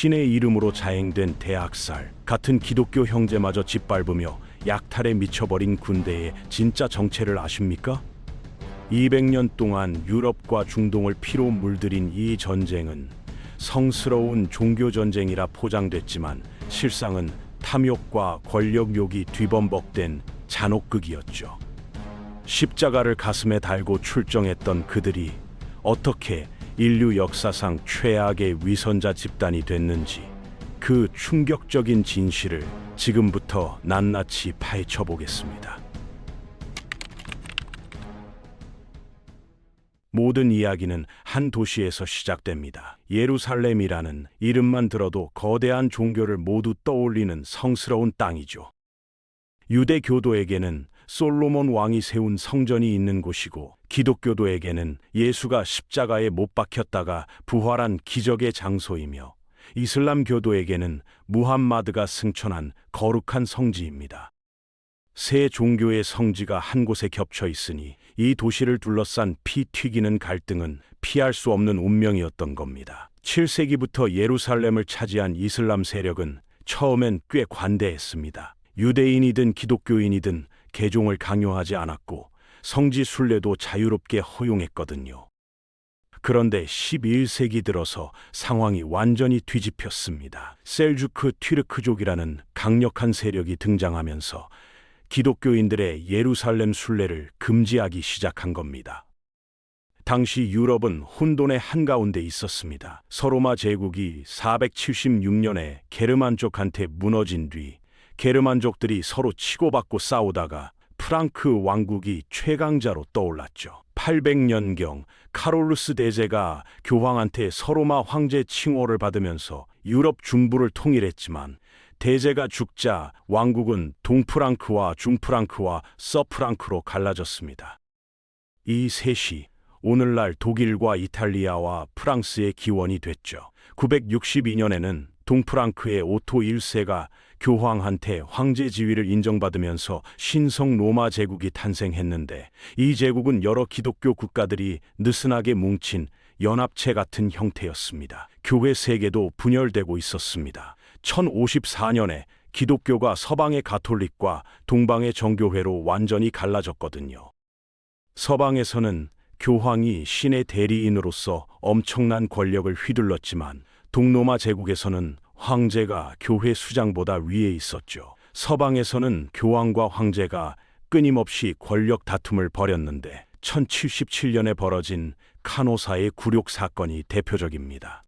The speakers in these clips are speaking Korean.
신의 이름으로 자행된 대학살, 같은 기독교 형제마저 짓밟으며 약탈에 미쳐버린 군대의 진짜 정체를 아십니까? 200년 동안 유럽과 중동을 피로 물들인 이 전쟁은 성스러운 종교전쟁이라 포장됐지만 실상은 탐욕과 권력욕이 뒤범벅된 잔혹극이었죠. 십자가를 가슴에 달고 출정했던 그들이 어떻게 인류 역사상 최악의 위선자 집단이 됐는지, 그 충격적인 진실을 지금부터 낱낱이 파헤쳐 보겠습니다. 모든 이야기는 한 도시에서 시작됩니다. 예루살렘이라는 이름만 들어도 거대한 종교를 모두 떠올리는 성스러운 땅이죠. 유대교도에게는 솔로몬 왕이 세운 성전이 있는 곳이고, 기독교도에게는 예수가 십자가에 못 박혔다가 부활한 기적의 장소이며, 이슬람교도에게는 무함마드가 승천한 거룩한 성지입니다. 세 종교의 성지가 한 곳에 겹쳐 있으니 이 도시를 둘러싼 피 튀기는 갈등은 피할 수 없는 운명이었던 겁니다. 7세기부터 예루살렘을 차지한 이슬람 세력은 처음엔 꽤 관대했습니다. 유대인이든 기독교인이든 개종을 강요하지 않았고 성지 순례도 자유롭게 허용했거든요. 그런데 11세기 들어서 상황이 완전히 뒤집혔습니다. 셀주크 튀르크족이라는 강력한 세력이 등장하면서 기독교인들의 예루살렘 순례를 금지하기 시작한 겁니다. 당시 유럽은 혼돈의 한가운데 있었습니다. 서로마 제국이 476년에 게르만족한테 무너진 뒤 게르만족들이 서로 치고받고 싸우다가 프랑크 왕국이 최강자로 떠올랐죠. 800년경 카롤루스 대제가 교황한테 서로마 황제 칭호를 받으면서 유럽 중부를 통일했지만, 대제가 죽자 왕국은 동프랑크와 중프랑크와 서프랑크로 갈라졌습니다. 이 셋이 오늘날 독일과 이탈리아와 프랑스의 기원이 됐죠. 962년에는 동프랑크의 오토 1세가 교황한테 황제 지위를 인정받으면서 신성 로마 제국이 탄생했는데, 이 제국은 여러 기독교 국가들이 느슨하게 뭉친 연합체 같은 형태였습니다. 교회 세계도 분열되고 있었습니다. 1054년에 기독교가 서방의 가톨릭과 동방의 정교회로 완전히 갈라졌거든요. 서방에서는 교황이 신의 대리인으로서 엄청난 권력을 휘둘렀지만, 동로마 제국에서는 황제가 교회 수장보다 위에 있었죠. 서방에서는 교황과 황제가 끊임없이 권력 다툼을 벌였는데, 1077년에 벌어진 카노사의 굴욕 사건이 대표적입니다.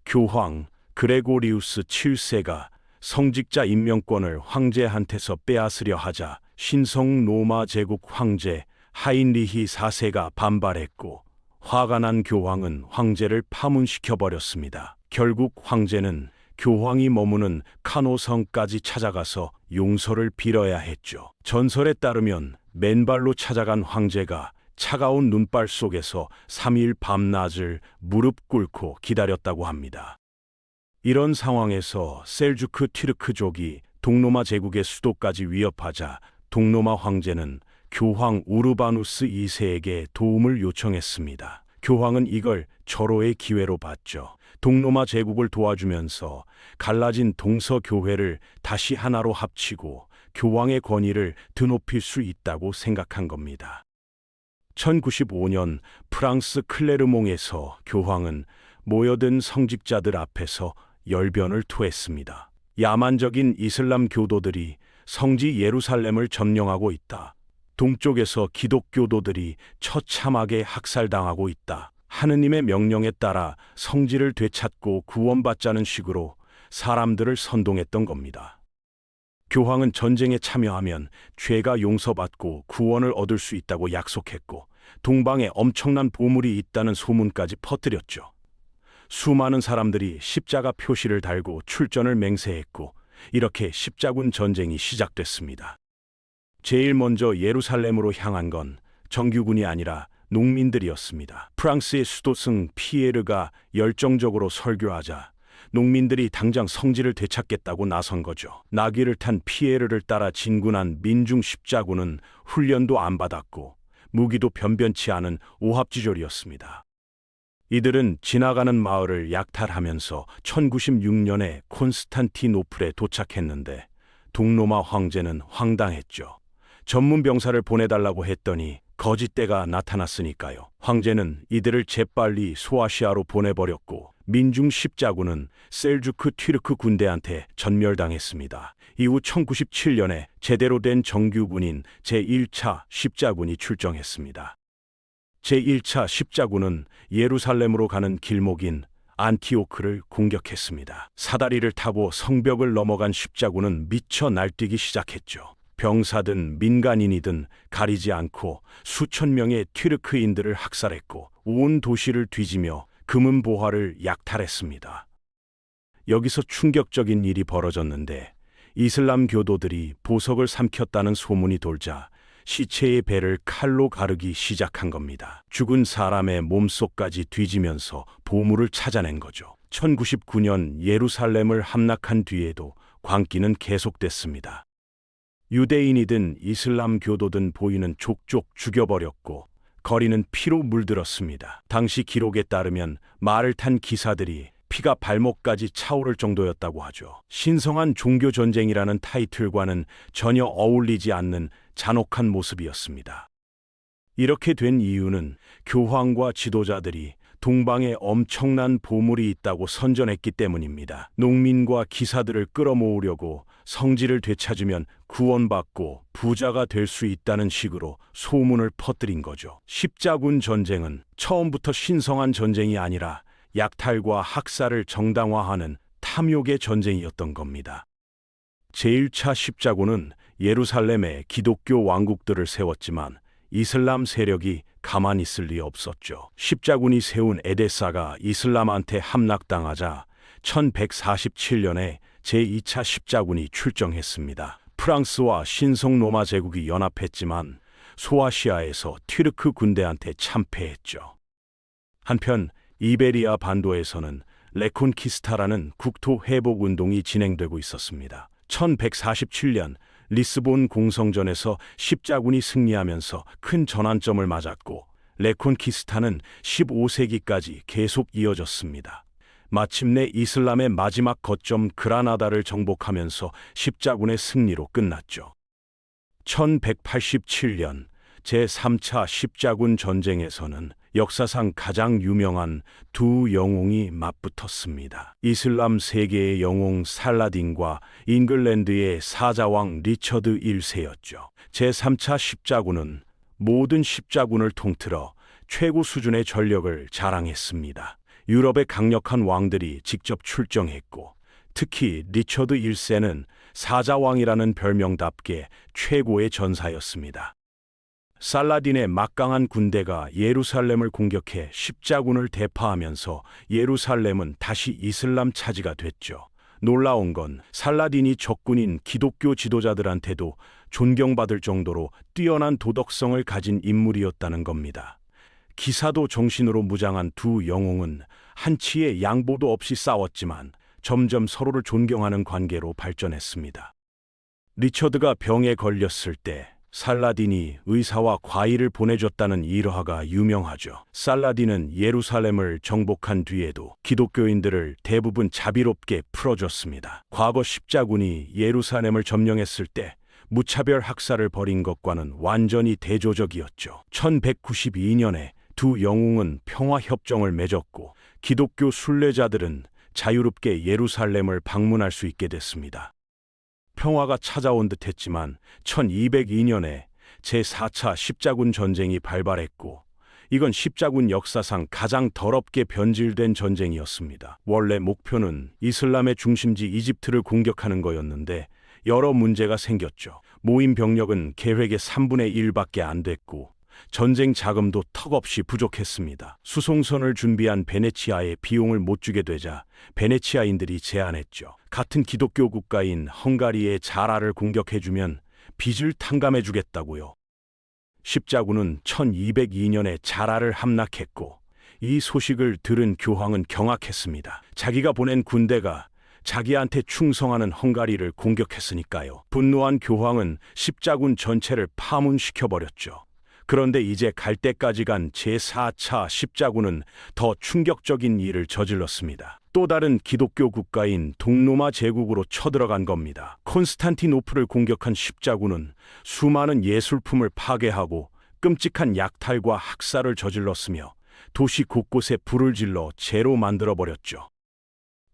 교황 그레고리우스 7세가 성직자 임명권을 황제한테서 빼앗으려 하자 신성 로마 제국 황제 하인리히 4세가 반발했고, 화가 난 교황은 황제를 파문시켜버렸습니다. 결국 황제는 교황이 머무는 카노성까지 찾아가서 용서를 빌어야 했죠. 전설에 따르면 맨발로 찾아간 황제가 차가운 눈발 속에서 3일 밤낮을 무릎 꿇고 기다렸다고 합니다. 이런 상황에서 셀주크 튀르크족이 동로마 제국의 수도까지 위협하자 동로마 황제는 교황 우르바누스 2세에게 도움을 요청했습니다. 교황은 이걸 절호의 기회로 봤죠. 동로마 제국을 도와주면서 갈라진 동서교회를 다시 하나로 합치고 교황의 권위를 드높일 수 있다고 생각한 겁니다. 1095년 프랑스 클레르몽에서 교황은 모여든 성직자들 앞에서 열변을 토했습니다. 야만적인 이슬람 교도들이 성지 예루살렘을 점령하고 있다. 동쪽에서 기독교도들이 처참하게 학살당하고 있다. 하느님의 명령에 따라 성지를 되찾고 구원받자는 식으로 사람들을 선동했던 겁니다. 교황은 전쟁에 참여하면 죄가 용서받고 구원을 얻을 수 있다고 약속했고, 동방에 엄청난 보물이 있다는 소문까지 퍼뜨렸죠. 수많은 사람들이 십자가 표시를 달고 출전을 맹세했고, 이렇게 십자군 전쟁이 시작됐습니다. 제일 먼저 예루살렘으로 향한 건 정규군이 아니라 농민들이었습니다. 프랑스의 수도승 피에르가 열정적으로 설교하자 농민들이 당장 성지를 되찾겠다고 나선 거죠. 나귀를 탄 피에르를 따라 진군한 민중 십자군은 훈련도 안 받았고 무기도 변변치 않은 오합지졸이었습니다. 이들은 지나가는 마을을 약탈하면서 1096년에 콘스탄티노플에 도착했는데 동로마 황제는 황당했죠. 전문 병사를 보내달라고 했더니 거짓대가 나타났으니까요. 황제는 이들을 재빨리 소아시아로 보내버렸고 민중 십자군은 셀주크 튀르크 군대한테 전멸당했습니다. 이후 1097년에 제대로 된 정규군인 제1차 십자군이 출정했습니다. 제1차 십자군은 예루살렘으로 가는 길목인 안티오크를 공격했습니다. 사다리를 타고 성벽을 넘어간 십자군은 미쳐 날뛰기 시작했죠. 병사든 민간인이든 가리지 않고 수천 명의 튀르크인들을 학살했고 온 도시를 뒤지며 금은보화를 약탈했습니다. 여기서 충격적인 일이 벌어졌는데 이슬람 교도들이 보석을 삼켰다는 소문이 돌자 시체의 배를 칼로 가르기 시작한 겁니다. 죽은 사람의 몸속까지 뒤지면서 보물을 찾아낸 거죠. 1099년 예루살렘을 함락한 뒤에도 광기는 계속됐습니다. 유대인이든 이슬람 교도든 보이는 족족 죽여버렸고 거리는 피로 물들었습니다. 당시 기록에 따르면 말을 탄 기사들이 피가 발목까지 차오를 정도였다고 하죠. 신성한 종교전쟁이라는 타이틀과는 전혀 어울리지 않는 잔혹한 모습이었습니다. 이렇게 된 이유는 교황과 지도자들이 동방에 엄청난 보물이 있다고 선전했기 때문입니다. 농민과 기사들을 끌어모으려고 성지를 되찾으면 구원받고 부자가 될 수 있다는 식으로 소문을 퍼뜨린 거죠. 십자군 전쟁은 처음부터 신성한 전쟁이 아니라 약탈과 학살을 정당화하는 탐욕의 전쟁이었던 겁니다. 제1차 십자군은 예루살렘에 기독교 왕국들을 세웠지만 이슬람 세력이 가만히 있을 리 없었죠. 십자군이 세운 에데사가 이슬람한테 함락당하자 1147년에 제2차 십자군이 출정했습니다. 프랑스와 신성 로마 제국이 연합했지만 소아시아에서 튀르크 군대한테 참패했죠. 한편 이베리아 반도에서는 레콘키스타라는 국토 회복 운동이 진행되고 있었습니다. 1147년 리스본 공성전에서 십자군이 승리하면서 큰 전환점을 맞았고 레콘키스타는 15세기까지 계속 이어졌습니다. 마침내 이슬람의 마지막 거점 그라나다를 정복하면서 십자군의 승리로 끝났죠. 1187년 제3차 십자군 전쟁에서는 역사상 가장 유명한 두 영웅이 맞붙었습니다. 이슬람 세계의 영웅 살라딘과 잉글랜드의 사자왕 리처드 1세였죠. 제3차 십자군은 모든 십자군을 통틀어 최고 수준의 전력을 자랑했습니다. 유럽의 강력한 왕들이 직접 출정했고 특히 리처드 1세는 사자왕이라는 별명답게 최고의 전사였습니다. 살라딘의 막강한 군대가 예루살렘을 공격해 십자군을 대파하면서 예루살렘은 다시 이슬람 차지가 됐죠. 놀라운 건 살라딘이 적군인 기독교 지도자들한테도 존경받을 정도로 뛰어난 도덕성을 가진 인물이었다는 겁니다. 기사도 정신으로 무장한 두 영웅은 한치의 양보도 없이 싸웠지만 점점 서로를 존경하는 관계로 발전했습니다. 리처드가 병에 걸렸을 때 살라딘이 의사와 과일을 보내줬다는 일화가 유명하죠. 살라딘은 예루살렘을 정복한 뒤에도 기독교인들을 대부분 자비롭게 풀어줬습니다. 과거 십자군이 예루살렘을 점령했을 때 무차별 학살을 벌인 것과는 완전히 대조적이었죠. 1192년에 두 영웅은 평화협정을 맺었고 기독교 순례자들은 자유롭게 예루살렘을 방문할 수 있게 됐습니다. 평화가 찾아온 듯 했지만 1202년에 제4차 십자군 전쟁이 발발했고 이건 십자군 역사상 가장 더럽게 변질된 전쟁이었습니다. 원래 목표는 이슬람의 중심지 이집트를 공격하는 거였는데 여러 문제가 생겼죠. 모인 병력은 계획의 3분의 1밖에 안 됐고 전쟁 자금도 턱없이 부족했습니다. 수송선을 준비한 베네치아에 비용을 못 주게 되자 베네치아인들이 제안했죠. 같은 기독교 국가인 헝가리의 자라를 공격해주면 빚을 탕감해주겠다고요. 십자군은 1202년에 자라를 함락했고 이 소식을 들은 교황은 경악했습니다. 자기가 보낸 군대가 자기한테 충성하는 헝가리를 공격했으니까요. 분노한 교황은 십자군 전체를 파문시켜버렸죠. 그런데 이제 갈 때까지 간 제4차 십자군은 더 충격적인 일을 저질렀습니다. 또 다른 기독교 국가인 동로마 제국으로 쳐들어간 겁니다. 콘스탄티노플을 공격한 십자군은 수많은 예술품을 파괴하고 끔찍한 약탈과 학살을 저질렀으며 도시 곳곳에 불을 질러 재로 만들어버렸죠.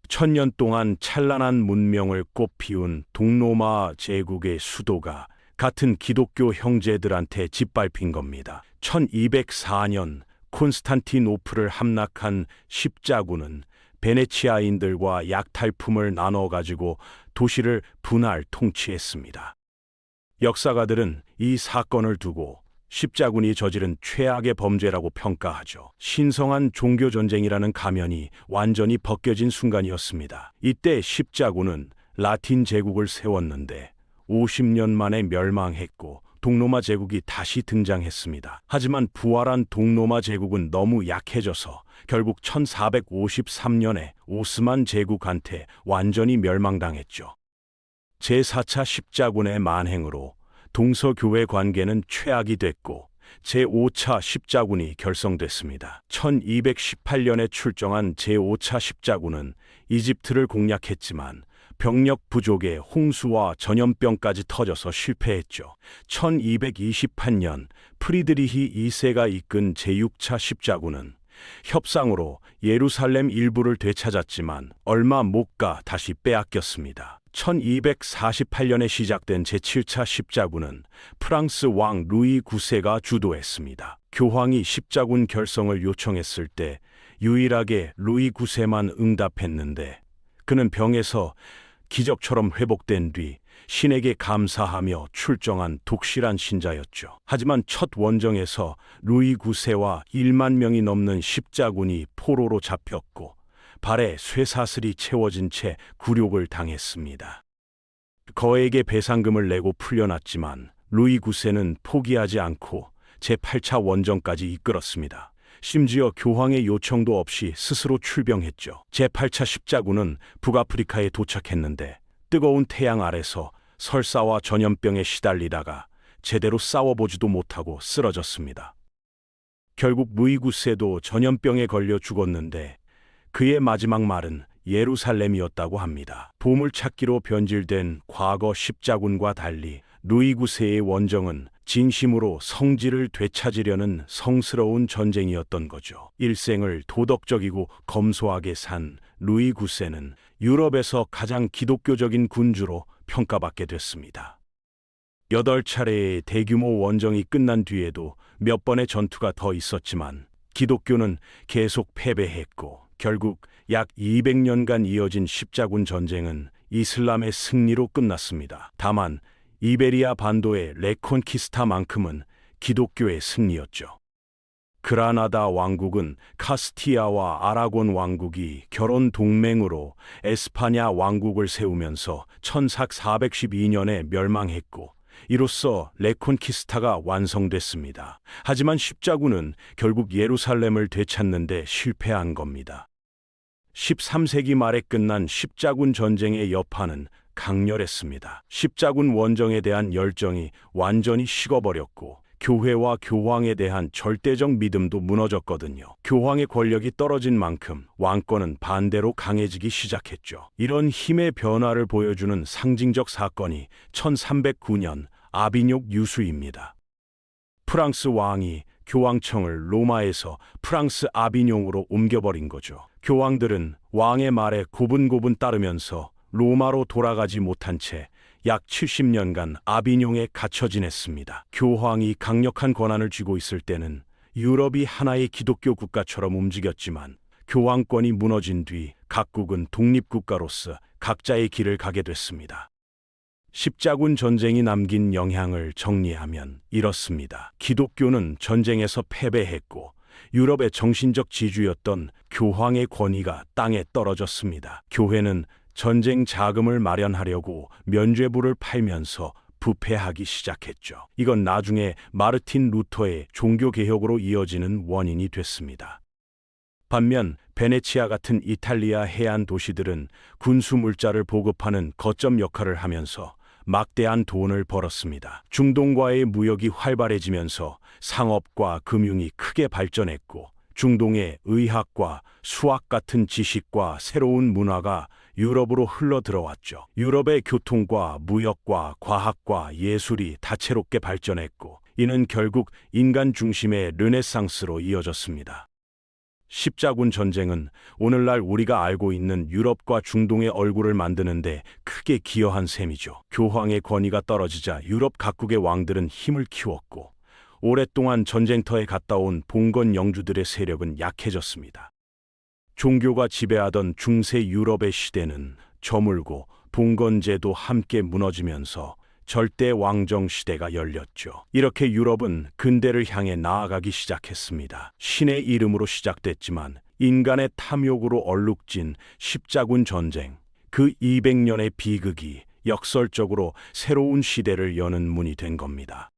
1000년 동안 찬란한 문명을 꽃피운 동로마 제국의 수도가 같은 기독교 형제들한테 짓밟힌 겁니다. 1204년 콘스탄티노플을 함락한 십자군은 베네치아인들과 약탈품을 나눠 가지고 도시를 분할 통치했습니다. 역사가들은 이 사건을 두고 십자군이 저지른 최악의 범죄라고 평가하죠. 신성한 종교전쟁이라는 가면이 완전히 벗겨진 순간이었습니다. 이때 십자군은 라틴 제국을 세웠는데 50년 만에 멸망했고 동로마 제국이 다시 등장했습니다. 하지만 부활한 동로마 제국은 너무 약해져서 결국 1453년에 오스만 제국한테 완전히 멸망당했죠. 제4차 십자군의 만행으로 동서교회 관계는 최악이 됐고 제5차 십자군이 결성됐습니다. 1218년에 출정한 제5차 십자군은 이집트를 공략했지만 병력 부족에 홍수와 전염병까지 터져서 실패했죠. 1228년 프리드리히 2세가 이끈 제6차 십자군은 협상으로 예루살렘 일부를 되찾았지만 얼마 못 가 다시 빼앗겼습니다. 1248년에 시작된 제7차 십자군은 프랑스 왕 루이 9세가 주도했습니다. 교황이 십자군 결성을 요청했을 때 유일하게 루이 9세만 응답했는데 그는 병에서 기적처럼 회복된 뒤 신에게 감사하며 출정한 독실한 신자였죠. 하지만 첫 원정에서 루이 9세와 1만 명이 넘는 십자군이 포로로 잡혔고 발에 쇠사슬이 채워진 채 굴욕을 당했습니다. 거액의 배상금을 내고 풀려났지만 루이 9세는 포기하지 않고 제8차 원정까지 이끌었습니다. 심지어 교황의 요청도 없이 스스로 출병했죠. 제8차 십자군은 북아프리카에 도착했는데 뜨거운 태양 아래서 설사와 전염병에 시달리다가 제대로 싸워보지도 못하고 쓰러졌습니다. 결국 루이 9세도 전염병에 걸려 죽었는데 그의 마지막 말은 예루살렘이었다고 합니다. 보물찾기로 변질된 과거 십자군과 달리 루이 9세의 원정은 진심으로 성지를 되찾으려는 성스러운 전쟁이었던 거죠. 일생을 도덕적이고 검소하게 산 루이 9세는 유럽에서 가장 기독교적인 군주로 평가받게 됐습니다. 8차례의 대규모 원정이 끝난 뒤에도 몇 번의 전투가 더 있었지만 기독교는 계속 패배했고 결국 약 200년간 이어진 십자군 전쟁은 이슬람의 승리로 끝났습니다. 다만 이베리아 반도의 레콘키스타만큼은 기독교의 승리였죠. 그라나다 왕국은 카스티아와 아라곤 왕국이 결혼 동맹으로 에스파냐 왕국을 세우면서 1412년에 멸망했고 이로써 레콘키스타가 완성됐습니다. 하지만 십자군은 결국 예루살렘을 되찾는 데 실패한 겁니다. 13세기 말에 끝난 십자군 전쟁의 여파는 강렬했습니다. 십자군 원정에 대한 열정이 완전히 식어버렸고 교회와 교황에 대한 절대적 믿음도 무너졌거든요. 교황의 권력이 떨어진 만큼 왕권은 반대로 강해지기 시작했죠. 이런 힘의 변화를 보여주는 상징적 사건이 1309년 아비뇽 유수입니다. 프랑스 왕이 교황청을 로마에서 프랑스 아비뇽으로 옮겨버린 거죠. 교황들은 왕의 말에 고분고분 따르면서 로마로 돌아가지 못한 채 약 70년간 아비뇽에 갇혀 지냈습니다. 교황이 강력한 권한을 쥐고 있을 때는 유럽이 하나의 기독교 국가처럼 움직였지만 교황권이 무너진 뒤 각국은 독립국가로서 각자의 길을 가게 됐습니다. 십자군 전쟁이 남긴 영향을 정리하면 이렇습니다. 기독교는 전쟁에서 패배했고 유럽의 정신적 지주였던 교황의 권위가 땅에 떨어졌습니다. 교회는 전쟁 자금을 마련하려고 면죄부를 팔면서 부패하기 시작했죠. 이건 나중에 마르틴 루터의 종교개혁으로 이어지는 원인이 됐습니다. 반면 베네치아 같은 이탈리아 해안 도시들은 군수 물자를 보급하는 거점 역할을 하면서 막대한 돈을 벌었습니다. 중동과의 무역이 활발해지면서 상업과 금융이 크게 발전했고, 중동의 의학과 수학 같은 지식과 새로운 문화가 유럽으로 흘러 들어왔죠. 유럽의 교통과 무역과 과학과 예술이 다채롭게 발전했고, 이는 결국 인간 중심의 르네상스로 이어졌습니다. 십자군 전쟁은 오늘날 우리가 알고 있는 유럽과 중동의 얼굴을 만드는데 크게 기여한 셈이죠. 교황의 권위가 떨어지자 유럽 각국의 왕들은 힘을 키웠고, 오랫동안 전쟁터에 갔다 온 봉건 영주들의 세력은 약해졌습니다. 종교가 지배하던 중세 유럽의 시대는 저물고 봉건제도 함께 무너지면서 절대 왕정 시대가 열렸죠. 이렇게 유럽은 근대를 향해 나아가기 시작했습니다. 신의 이름으로 시작됐지만 인간의 탐욕으로 얼룩진 십자군 전쟁, 그 200년의 비극이 역설적으로 새로운 시대를 여는 문이 된 겁니다.